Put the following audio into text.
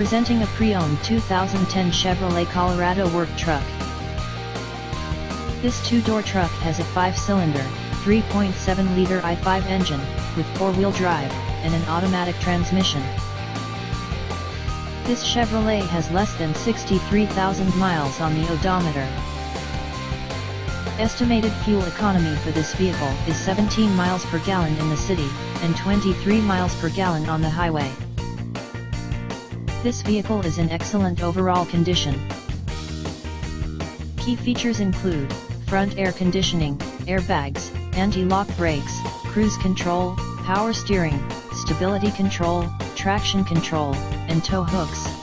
Presenting a pre-owned 2010 Chevrolet Colorado work truck. This two-door truck has a 5-cylinder, 3.7-liter i5 engine, with 4-wheel drive, and an automatic transmission. This Chevrolet has less than 63,000 miles on the odometer. Estimated fuel economy for this vehicle is 17 miles per gallon in the city, and 23 miles per gallon on the highway. This vehicle is in excellent overall condition. Key features include front air conditioning, airbags, anti-lock brakes, cruise control, power steering, stability control, traction control, and tow hooks.